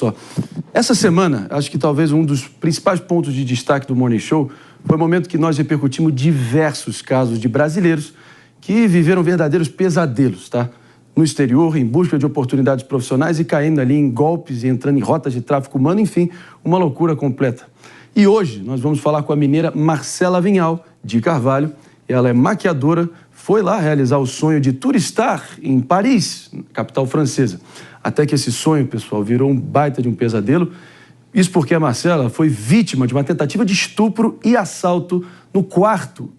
só. Essa semana, acho que talvez um dos principais pontos de destaque do Morning Show foi o momento que nós repercutimos diversos casos de brasileiros que viveram verdadeiros pesadelos, tá? No exterior, em busca de oportunidades profissionais e caindo ali em golpes e entrando em rotas de tráfico humano, enfim, uma loucura completa. E hoje nós vamos falar com a mineira Marcela Vinhal, de Carvalho. Ela é maquiadora, foi lá realizar o sonho de turistar em Paris, capital francesa. Até que esse sonho, pessoal, virou um baita de um pesadelo. Isso porque a Marcela foi vítima de uma tentativa de estupro e assalto no quarto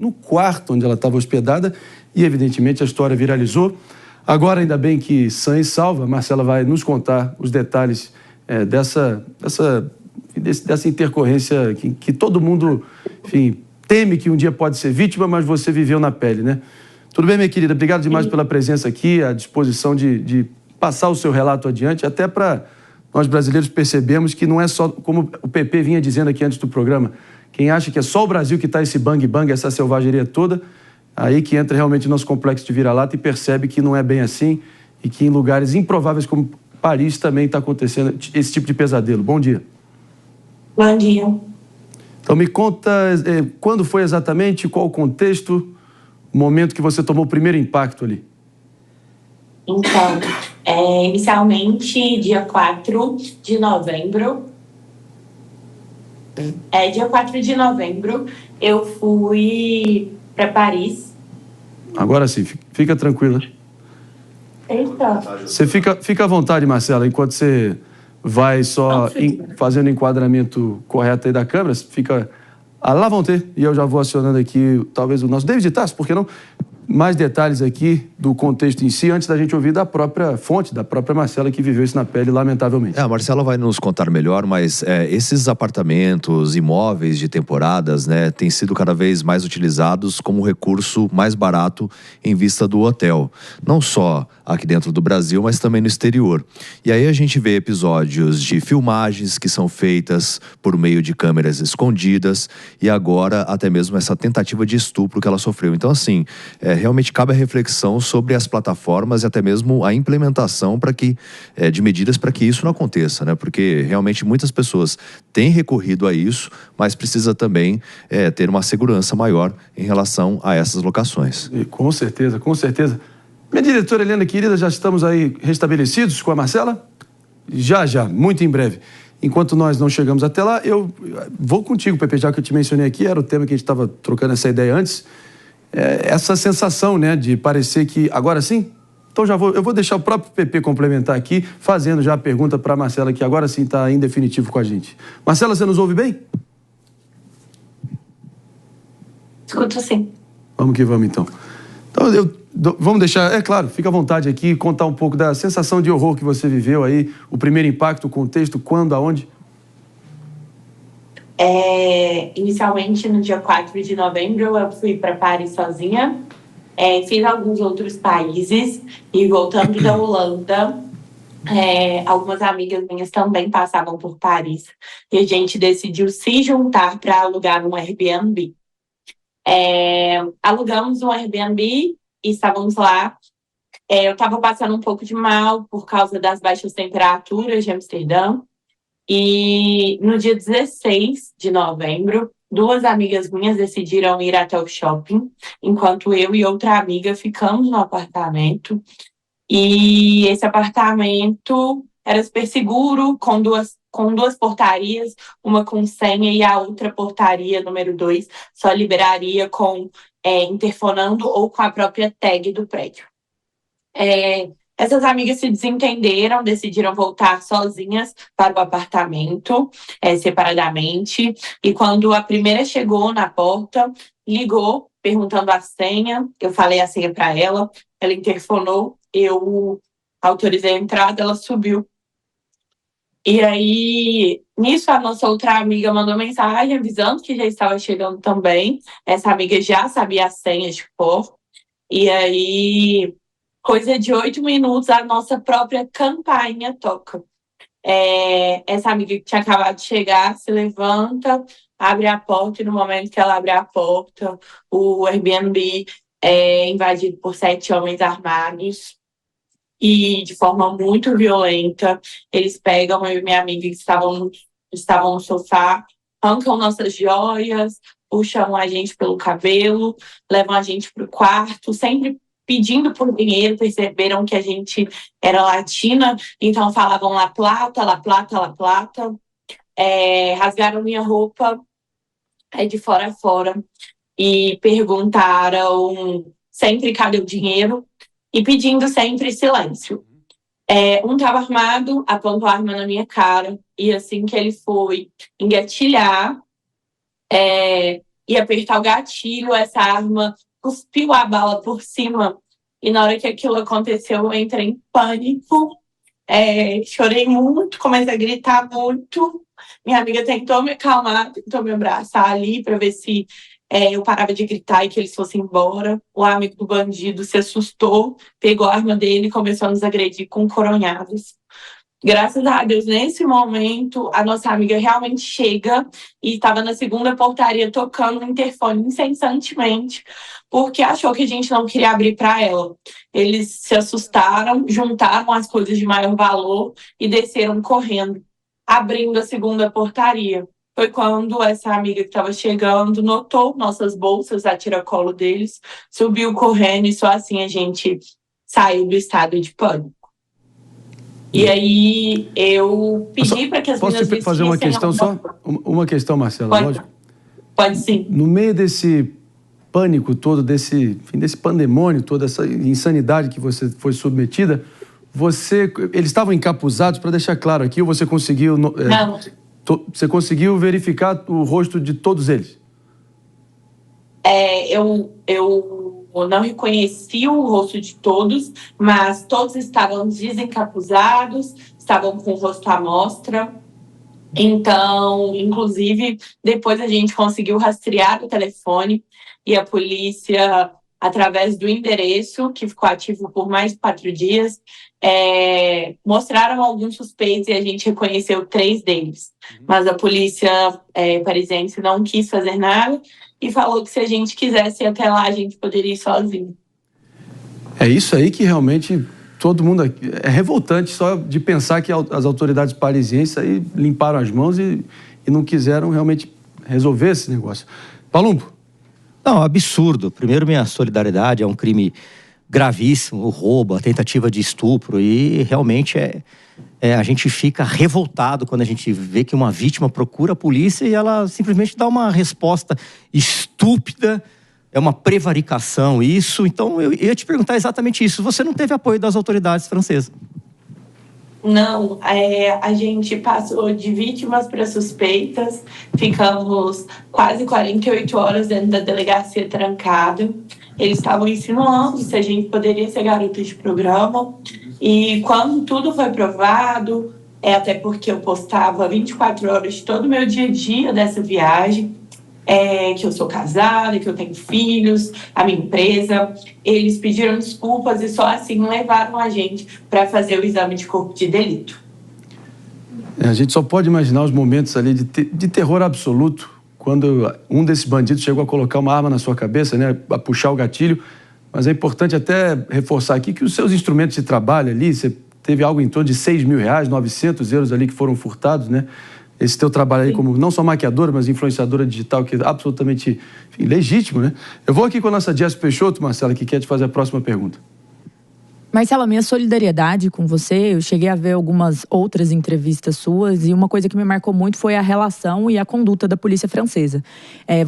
onde ela estava hospedada. E, evidentemente, a história viralizou. Agora, ainda bem que sã e salva, a Marcela vai nos contar os detalhes dessa intercorrência que todo mundo, enfim, teme que um dia pode ser vítima, mas você viveu na pele, né? Tudo bem, minha querida? Obrigado demais pela presença aqui, à disposição de passar o seu relato adiante, até para nós brasileiros percebemos que não é só, como o PP vinha dizendo aqui antes do programa, quem acha que é só o Brasil que está esse bang-bang, essa selvageria toda, aí que entra realmente o nosso complexo de vira-lata e percebe que não é bem assim e que em lugares improváveis como Paris também está acontecendo esse tipo de pesadelo. Bom dia. Bom dia. Então me conta quando foi exatamente, qual o contexto, o momento que você tomou o primeiro impacto ali. Então, inicialmente, dia 4 de novembro, eu fui para Paris. Agora sim, fica tranquila. Eita. Você fica à vontade, Marcela, enquanto você vai só fazendo o enquadramento correto aí da câmera, fica lá vão ter, e eu já vou acionando aqui, talvez o nosso David Tassi, por que não? Mais detalhes aqui do contexto em si, antes da gente ouvir da própria fonte, da própria Marcela, que viveu isso na pele, lamentavelmente. A Marcela vai nos contar melhor, mas esses apartamentos, imóveis de temporadas, né, têm sido cada vez mais utilizados como recurso mais barato em vista do hotel. Não só aqui dentro do Brasil, mas também no exterior. E aí a gente vê episódios de filmagens que são feitas por meio de câmeras escondidas e agora até mesmo essa tentativa de estupro que ela sofreu. Então, assim, realmente cabe a reflexão sobre as plataformas e até mesmo a implementação de medidas para que isso não aconteça, né? Porque realmente muitas pessoas têm recorrido a isso, mas precisa também ter uma segurança maior em relação a essas locações. E, com certeza, com certeza. Minha diretora Helena, querida, já estamos aí restabelecidos com a Marcela? Já, muito em breve. Enquanto nós não chegamos até lá, eu vou contigo, Pepe, já que eu te mencionei aqui, era o tema que a gente estava trocando essa ideia antes. Essa sensação, né, de parecer que agora sim, então eu vou deixar o próprio PP complementar aqui, fazendo já a pergunta para a Marcela, que agora sim está em definitivo com a gente. Marcela, você nos ouve bem? Escuto sim. Vamos que vamos, então. Vamos deixar, claro, fica à vontade aqui, contar um pouco da sensação de horror que você viveu aí, o primeiro impacto, o contexto, quando, aonde? Inicialmente, no dia 4 de novembro, eu fui para Paris sozinha. Fiz alguns outros países e voltando da Holanda, algumas amigas minhas também passavam por Paris e a gente decidiu se juntar para alugar um Airbnb. Alugamos um Airbnb e estávamos lá. Eu estava passando um pouco de mal por causa das baixas temperaturas de Amsterdã. E no dia 16 de novembro, duas amigas minhas decidiram ir até o shopping, enquanto eu e outra amiga ficamos no apartamento. E esse apartamento era super seguro, com duas portarias, uma com senha e a outra portaria, número 2, só liberaria com interfonando ou com a própria tag do prédio. Essas amigas se desentenderam, decidiram voltar sozinhas para o apartamento, separadamente. E quando a primeira chegou na porta, ligou, perguntando a senha. Eu falei a senha para ela, ela interfonou, eu autorizei a entrada, ela subiu. E aí, nisso, a nossa outra amiga mandou mensagem avisando que já estava chegando também. Essa amiga já sabia a senha de cor. E aí, coisa de 8 minutos, a nossa própria campainha toca. Essa amiga que tinha acabado de chegar se levanta, abre a porta, e no momento que ela abre a porta, o Airbnb é invadido por 7 homens armados. e de forma muito violenta. Eles pegam eu e minha amiga que estavam no sofá, arrancam nossas joias, puxam a gente pelo cabelo, levam a gente para o quarto, sempre pedindo por dinheiro. Perceberam que a gente era latina, então falavam La Plata, La Plata, La Plata. Rasgaram minha roupa de fora a fora e perguntaram sempre cadê o dinheiro e pedindo sempre silêncio. Um estava armado, apontou a arma na minha cara, e assim que ele foi engatilhar e apertar o gatilho, essa arma cuspiu a bala por cima. E na hora que aquilo aconteceu, eu entrei em pânico, chorei muito, comecei a gritar muito. Minha amiga tentou me acalmar, tentou me abraçar ali para ver se eu parava de gritar e que eles fossem embora. O amigo do bandido se assustou, pegou a arma dele e começou a nos agredir com coronhadas. Graças a Deus, nesse momento, a nossa amiga realmente chega e estava na segunda portaria tocando no interfone incessantemente, porque achou que a gente não queria abrir para ela. Eles se assustaram, juntaram as coisas de maior valor e desceram correndo, abrindo a segunda portaria. Foi quando essa amiga que estava chegando notou nossas bolsas, a tiracolo deles, subiu correndo e só assim a gente saiu do estado de pânico. E aí eu pedi para que as meninas vestissem... Posso fazer uma questão só? Uma questão, Marcela, pode, lógico? Pode sim. No meio desse pânico todo, desse pandemônio, toda essa insanidade que você foi submetida, eles estavam encapuzados, para deixar claro aqui, ou você conseguiu... Não. Você conseguiu verificar o rosto de todos eles? Eu não reconheci o rosto de todos, mas todos estavam desencapuzados, estavam com o rosto à mostra. Então, inclusive, depois a gente conseguiu rastrear o telefone e a polícia, através do endereço, que ficou ativo por mais de 4 dias, mostraram alguns suspeitos e a gente reconheceu 3 deles. Mas a polícia parisiense não quis fazer nada e falou que se a gente quisesse ir até lá, a gente poderia ir sozinho. É isso aí que realmente todo mundo... É revoltante só de pensar que as autoridades parisienses aí limparam as mãos e não quiseram realmente resolver esse negócio. Palumbo? Não, absurdo. Primeiro, minha solidariedade, é um crime gravíssimo, o roubo, a tentativa de estupro, e realmente a gente fica revoltado quando a gente vê que uma vítima procura a polícia e ela simplesmente dá uma resposta estúpida, é uma prevaricação isso. Então eu ia te perguntar exatamente isso, você não teve apoio das autoridades francesas? Não, a gente passou de vítimas para suspeitas, ficamos quase 48 horas dentro da delegacia trancada. Eles estavam insinuando se a gente poderia ser garota de programa. E quando tudo foi provado, até porque eu postava 24 horas de todo o meu dia a dia dessa viagem, que eu sou casada, que eu tenho filhos, a minha empresa, eles pediram desculpas e só assim levaram a gente para fazer o exame de corpo de delito. A gente só pode imaginar os momentos ali de terror absoluto, quando um desses bandidos chegou a colocar uma arma na sua cabeça, né, a puxar o gatilho. Mas é importante até reforçar aqui que os seus instrumentos de trabalho ali, você teve algo em torno de R$6.000, 900 euros ali que foram furtados, né? Esse teu trabalho aí como não só maquiadora, mas influenciadora digital, que é absolutamente legítimo, né? Eu vou aqui com a nossa Jess Peixoto, Marcela, que quer te fazer a próxima pergunta. Marcela, minha solidariedade com você, eu cheguei a ver algumas outras entrevistas suas e uma coisa que me marcou muito foi a relação e a conduta da polícia francesa.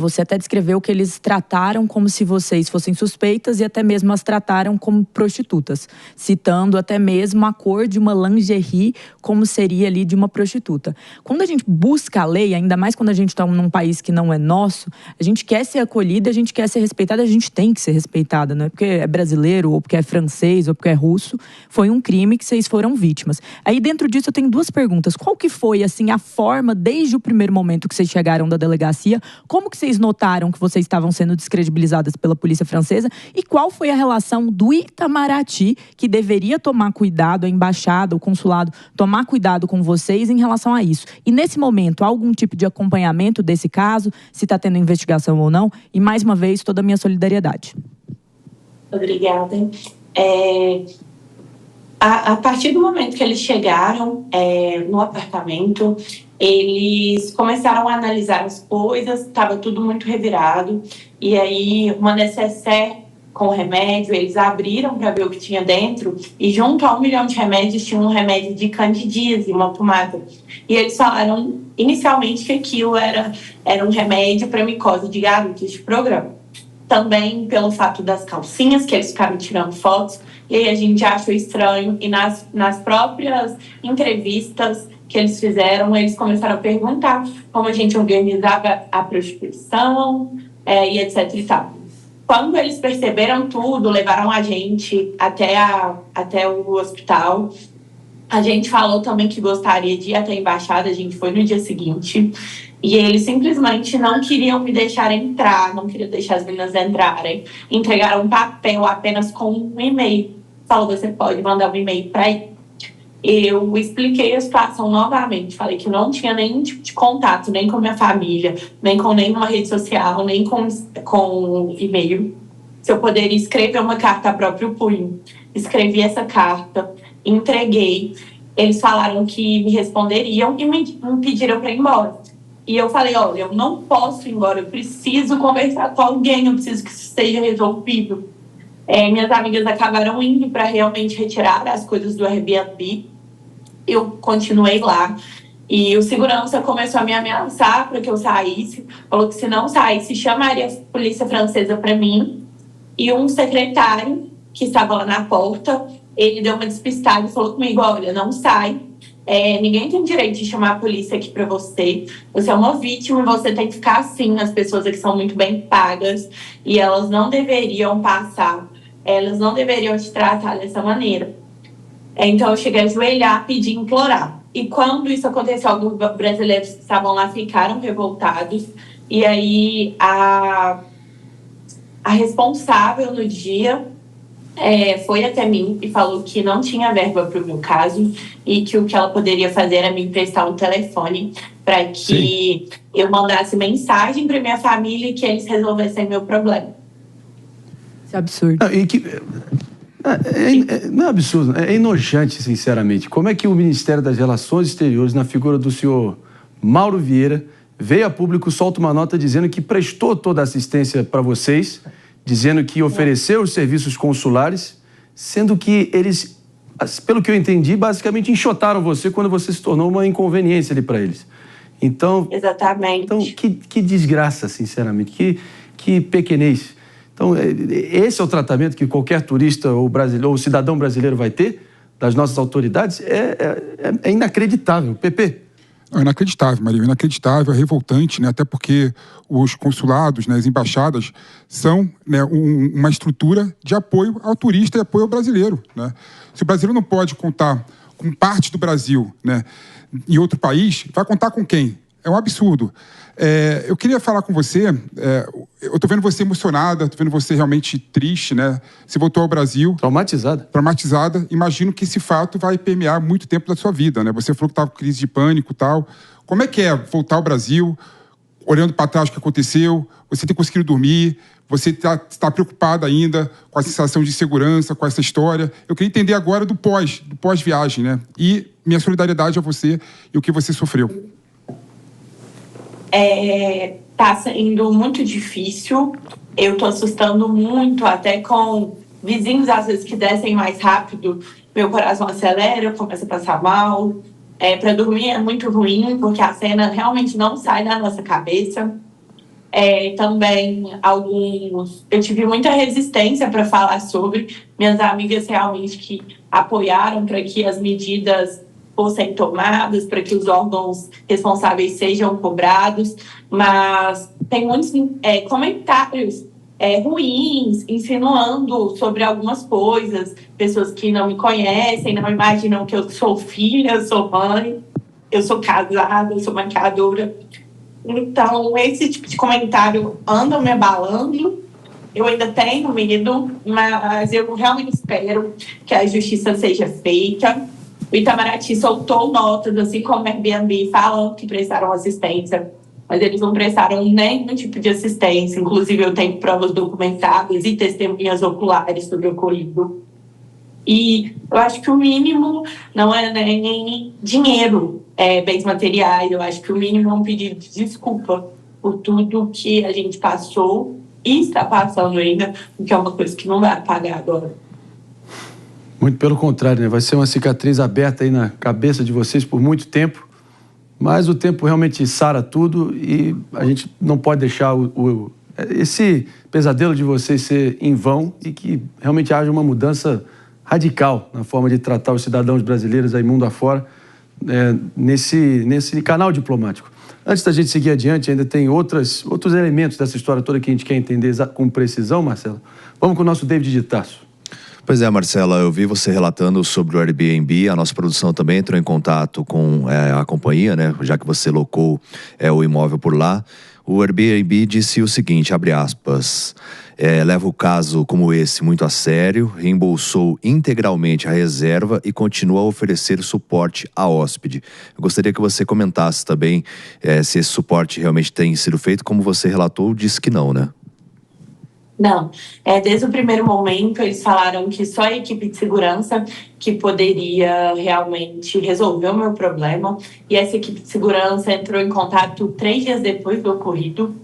Você até descreveu que eles trataram como se vocês fossem suspeitas e até mesmo as trataram como prostitutas, citando até mesmo a cor de uma lingerie como seria ali de uma prostituta. Quando a gente busca a lei, ainda mais quando a gente está num país que não é nosso, a gente quer ser acolhida, a gente quer ser respeitada, a gente tem que ser respeitada, não é porque é brasileiro ou porque é francês ou porque é russo, foi um crime que vocês foram vítimas. Aí dentro disso eu tenho 2 perguntas. Qual que foi, assim, a forma, desde o primeiro momento que vocês chegaram da delegacia, como que vocês notaram que vocês estavam sendo descredibilizadas pela polícia francesa e qual foi a relação do Itamaraty, que deveria tomar cuidado, a embaixada, o consulado, tomar cuidado com vocês em relação a isso? E nesse momento, há algum tipo de acompanhamento desse caso, se está tendo investigação ou não? E mais uma vez, toda a minha solidariedade. Obrigada. A partir do momento que eles chegaram no apartamento, eles começaram a analisar as coisas, estava tudo muito revirado. E aí, uma necessaire com remédio, eles abriram para ver o que tinha dentro. E junto a 1 milhão de remédios, tinha um remédio de candidíase, uma pomada. E eles falaram inicialmente que aquilo era um remédio para micose de garotos de programa. Também pelo fato das calcinhas, que eles ficaram tirando fotos. E aí a gente achou estranho. E nas próprias entrevistas que eles fizeram, eles começaram a perguntar como a gente organizava a prostituição e etc e tal. Quando eles perceberam tudo, levaram a gente até o hospital. A gente falou também que gostaria de ir até a embaixada, a gente foi no dia seguinte. E eles simplesmente não queriam me deixar entrar, não queriam deixar as meninas entrarem. Entregaram um papel apenas com um e-mail. Falou, você pode mandar um e-mail para aí. Eu expliquei a situação novamente. Falei que não tinha nenhum tipo de contato, nem com minha família, nem com nenhuma rede social, nem com e-mail. Se eu poderia escrever uma carta a próprio punho. Escrevi essa carta, entreguei. Eles falaram que me responderiam e me pediram para ir embora. E eu falei, olha, eu não posso ir embora, eu preciso conversar com alguém, eu preciso que isso seja resolvido. Minhas amigas acabaram indo para realmente retirar as coisas do Airbnb. Eu continuei lá. E o segurança começou a me ameaçar para que eu saísse. Falou que se não saísse, chamaria a polícia francesa para mim. E um secretário que estava lá na porta, ele deu uma despistada e falou comigo, olha, não sai. Ninguém tem direito de chamar a polícia aqui para você. Você é uma vítima e você tem que ficar assim. As pessoas aqui são muito bem pagas e elas não deveriam passar. Elas não deveriam te tratar dessa maneira. Então eu cheguei a ajoelhar, pedir, implorar. E quando isso aconteceu, alguns brasileiros que estavam lá ficaram revoltados. E aí a responsável no dia foi até mim e falou que não tinha verba para o meu caso e que o que ela poderia fazer era me emprestar um telefone para que eu mandasse mensagem para minha família e que eles resolvessem meu problema. Isso é absurdo. Não é absurdo, é enojante, sinceramente. Como é que o Ministério das Relações Exteriores, na figura do senhor Mauro Vieira, veio a público, solta uma nota dizendo que prestou toda a assistência para vocês, dizendo que ofereceu os serviços consulares, sendo que eles, pelo que eu entendi, basicamente enxotaram você quando você se tornou uma inconveniência ali para eles. Então, exatamente. Então, que desgraça, sinceramente, que pequenez. Então, esse é o tratamento que qualquer turista ou brasileiro ou cidadão brasileiro vai ter das nossas autoridades? É inacreditável. Pepe? É inacreditável, Maria, inacreditável, é revoltante, né? Até porque os consulados, né, as embaixadas, são, né, uma estrutura de apoio ao turista e apoio ao brasileiro, né? Se o brasileiro não pode contar com parte do Brasil, né, em outro país, vai contar com quem? É um absurdo. Eu queria falar com você, eu estou vendo você emocionada, estou vendo você realmente triste, né? Você voltou ao Brasil... Traumatizada. Imagino que esse fato vai permear muito tempo da sua vida, né? Você falou que estava com crise de pânico e tal. Como é que é voltar ao Brasil, olhando para trás o que aconteceu? Você tem conseguido dormir? Você está preocupada ainda com a sensação de insegurança, com essa história? Eu queria entender agora do pós-viagem, né? E minha solidariedade a você e o que você sofreu. Tá sendo muito difícil. Eu tô assustando muito, até com vizinhos, às vezes, que descem mais rápido. Meu coração acelera, eu começo a passar mal. Para dormir é muito ruim, porque a cena realmente não sai da nossa cabeça. Também eu tive muita resistência para falar sobre. Minhas amigas realmente que apoiaram para que as medidas fossem tomadas, para que os órgãos responsáveis sejam cobrados, mas tem muitos comentários ruins, insinuando sobre algumas coisas, pessoas que não me conhecem, não imaginam que eu sou filha, eu sou mãe, eu sou casada, eu sou maquiadora. Então, esse tipo de comentário anda me abalando. Eu ainda tenho medo, mas eu realmente espero que a justiça seja feita. O Itamaraty soltou notas, assim como o Airbnb, falando que prestaram assistência, mas eles não prestaram nenhum tipo de assistência. Inclusive, eu tenho provas documentadas e testemunhas oculares sobre o ocorrido. E eu acho que o mínimo não é nem dinheiro, bens materiais. Eu acho que o mínimo é um pedido de desculpa por tudo que a gente passou e está passando ainda, porque é uma coisa que não vai apagar agora. Muito pelo contrário, né? Vai ser uma cicatriz aberta aí na cabeça de vocês por muito tempo, mas o tempo realmente sara tudo e a gente não pode deixar esse pesadelo de vocês ser em vão e que realmente haja uma mudança radical na forma de tratar os cidadãos brasileiros aí mundo afora, nesse canal diplomático. Antes da gente seguir adiante, ainda tem outros elementos dessa história toda que a gente quer entender com precisão, Marcelo. Vamos com o nosso David de Tarso. Pois é, Marcela, eu vi você relatando sobre o Airbnb, a nossa produção também entrou em contato com a companhia, né, já que você locou o imóvel por lá. O Airbnb disse o seguinte, abre aspas, leva o caso como esse muito a sério, reembolsou integralmente a reserva e continua a oferecer suporte à hóspede. Eu gostaria que você comentasse também se esse suporte realmente tem sido feito, como você relatou, disse que não, né? Não, desde o primeiro momento eles falaram que só a equipe de segurança que poderia realmente resolver o meu problema, e essa equipe de segurança entrou em contato 3 dias depois do ocorrido.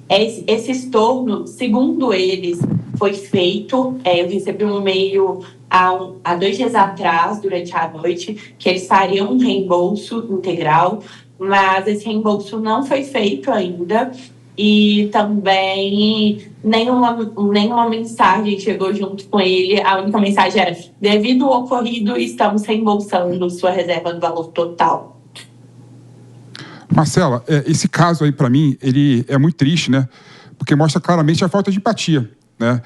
Esse estorno, segundo eles, foi feito, eu recebi um e-mail há 2 dias atrás, durante a noite, que eles fariam um reembolso integral, mas esse reembolso não foi feito ainda. E também nenhuma mensagem chegou junto com ele. A única mensagem era: devido ao ocorrido, estamos reembolsando sua reserva do valor total. Marcela, esse caso aí, para mim, ele é muito triste, né? Porque mostra claramente a falta de empatia, né?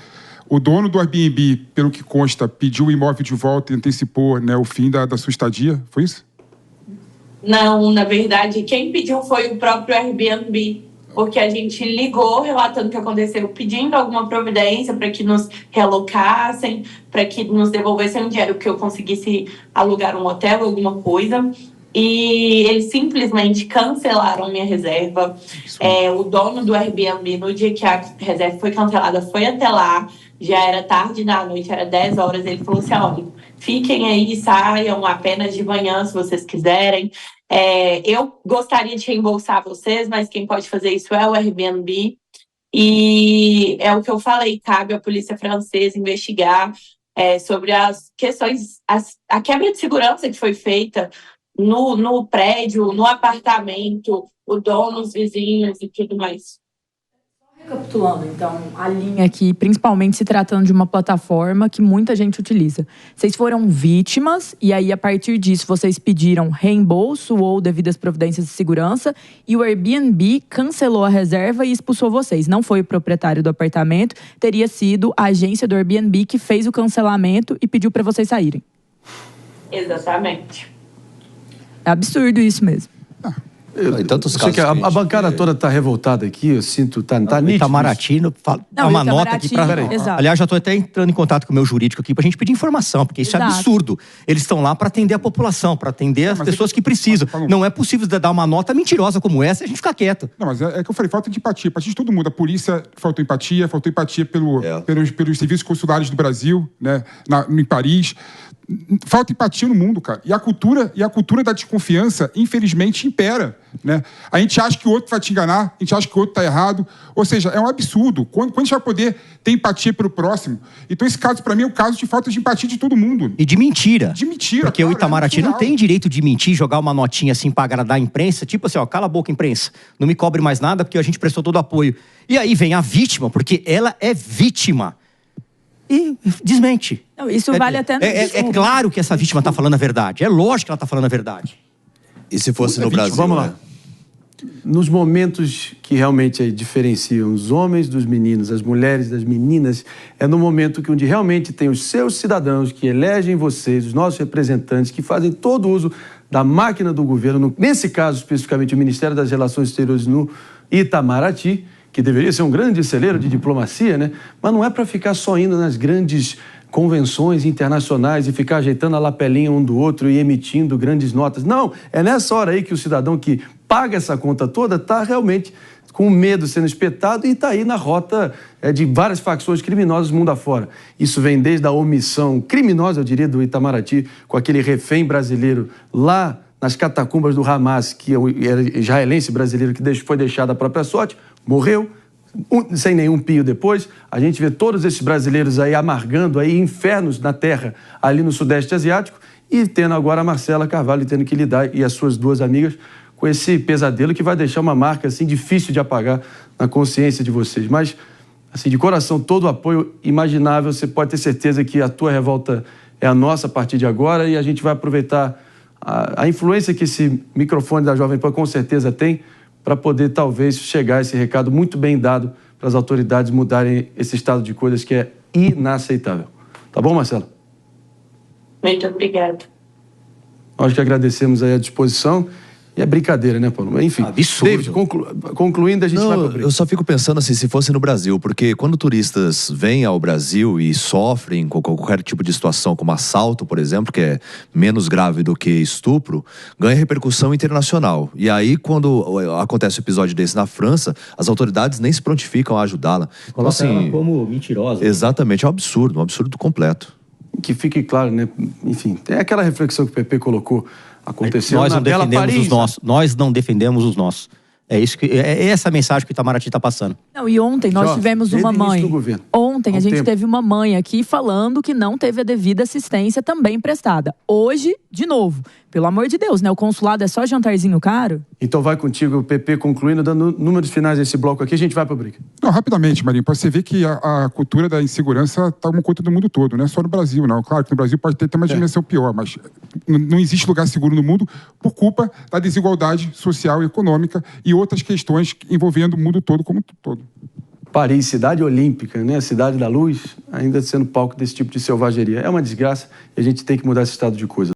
O dono do Airbnb, pelo que consta, pediu o imóvel de volta e antecipou, né, o fim da sua estadia. Foi isso? Não, na verdade, quem pediu foi o próprio Airbnb. Porque a gente ligou relatando o que aconteceu, pedindo alguma providência para que nos realocassem, para que nos devolvessem um dinheiro, que eu conseguisse alugar um hotel, alguma coisa. E eles simplesmente cancelaram minha reserva. O dono do Airbnb, no dia que a reserva foi cancelada, foi até lá. Já era tarde da noite, era 10 horas. Ele falou assim, olha, fiquem aí, saiam apenas de manhã, se vocês quiserem. Eu gostaria de reembolsar vocês, mas quem pode fazer isso é o Airbnb. E é o que eu falei, cabe à polícia francesa investigar sobre as questões, a quebra de segurança que foi feita no prédio, no apartamento, o dono, os vizinhos e tudo mais. Recapitulando, então, a linha aqui, principalmente se tratando de uma plataforma que muita gente utiliza. Vocês foram vítimas e aí, a partir disso, vocês pediram reembolso ou devidas providências de segurança e o Airbnb cancelou a reserva e expulsou vocês. Não foi o proprietário do apartamento, teria sido a agência do Airbnb que fez o cancelamento e pediu para vocês saírem. Exatamente. É absurdo isso mesmo. Em tantos Eu sei casos que a bancada toda está revoltada aqui, eu sinto, tá nítido. Itamaraty, dá uma nota aqui para... Aliás, já estou até entrando em contato com o meu jurídico aqui para a gente pedir informação, porque isso é absurdo. Eles estão lá para atender a população, para atender as pessoas que precisam. Não é possível dar uma nota mentirosa como essa e a gente ficar quieto. Não, mas é que eu falei, falta de empatia. Empatia de todo mundo. A polícia faltou empatia pelos serviços consulares do Brasil, né, em Paris. Falta empatia no mundo, cara. E a cultura da desconfiança, infelizmente, impera, né? A gente acha que o outro vai te enganar, a gente acha que o outro está errado. Ou seja, é um absurdo. Quando a gente vai poder ter empatia pelo próximo? Então, esse caso, para mim, é um caso de falta de empatia de todo mundo. E de mentira. De mentira. Porque o Itamaraty não tem direito de mentir, jogar uma notinha assim para agradar a imprensa. Tipo assim, ó, cala a boca, imprensa. Não me cobre mais nada porque a gente prestou todo o apoio. E aí vem a vítima, porque ela é vítima. E desmente. Não, isso vale até no é claro que essa vítima está falando a verdade. É lógico que ela está falando a verdade. E se fosse no Brasil, vamos lá. Né? Nos momentos que realmente diferenciam os homens dos meninos, as mulheres das meninas, é no momento que onde realmente tem os seus cidadãos que elegem vocês, os nossos representantes, que fazem todo uso da máquina do governo, nesse caso especificamente o Ministério das Relações Exteriores no Itamaraty, que deveria ser um grande celeiro de diplomacia, né? Mas não é para ficar só indo nas grandes convenções internacionais e ficar ajeitando a lapelinha um do outro e emitindo grandes notas. Não, é nessa hora aí que o cidadão que paga essa conta toda está realmente com medo sendo espetado e está aí na rota de várias facções criminosas mundo afora. Isso vem desde a omissão criminosa, eu diria, do Itamaraty, com aquele refém brasileiro lá nas catacumbas do Hamas, que era israelense brasileiro que foi deixado à própria sorte, morreu, sem nenhum pio depois. A gente vê todos esses brasileiros aí amargando aí infernos na terra, ali no Sudeste Asiático, e tendo agora a Marcela Carvalho tendo que lidar, e as suas duas amigas, com esse pesadelo que vai deixar uma marca assim difícil de apagar na consciência de vocês. Mas, assim, de coração, todo o apoio imaginável, você pode ter certeza que a tua revolta é a nossa a partir de agora, e a gente vai aproveitar a influência que esse microfone da Jovem Pan com certeza tem para poder, talvez, chegar esse recado muito bem dado para as autoridades mudarem esse estado de coisas que é inaceitável. Tá bom, Marcelo? Muito obrigada. Nós que agradecemos aí a disposição. E é brincadeira, né, Paulo? Enfim, absurdo. David, concluindo, a gente vai para o break. Eu só fico pensando assim, se fosse no Brasil, porque quando turistas vêm ao Brasil e sofrem com qualquer tipo de situação, como assalto, por exemplo, que é menos grave do que estupro, ganha repercussão internacional. E aí, quando acontece um episódio desse na França, as autoridades nem se prontificam a ajudá-la. Então, Coloca ela assim, como mentirosa. exatamente, é um absurdo completo. Que fique claro, né? Enfim, tem aquela reflexão que o PP colocou. Aconteceu Nós na não bela defendemos Paris. os nossos. Nós não defendemos os nossos. É isso que é essa a mensagem que o Itamaraty está passando. Não, e ontem nós Jorge, tivemos desde uma o início mãe. do governo. Ontem Há a um gente tempo. teve uma mãe aqui falando que não teve a devida assistência também prestada. Hoje, de novo. Pelo amor de Deus, né? O consulado é só jantarzinho caro? Então vai contigo, o PP, concluindo, dando números finais desse bloco aqui, a gente vai para o break. Não, rapidamente, Marinho, para você ver que a cultura da insegurança está uma coisa do mundo todo, não é só no Brasil, não. Claro que no Brasil pode ter uma dimensão pior, mas não existe lugar seguro no mundo por culpa da desigualdade social e econômica e outras questões envolvendo o mundo todo como um todo. Paris, cidade olímpica, né? A cidade da luz, ainda sendo palco desse tipo de selvageria. É uma desgraça e a gente tem que mudar esse estado de coisa.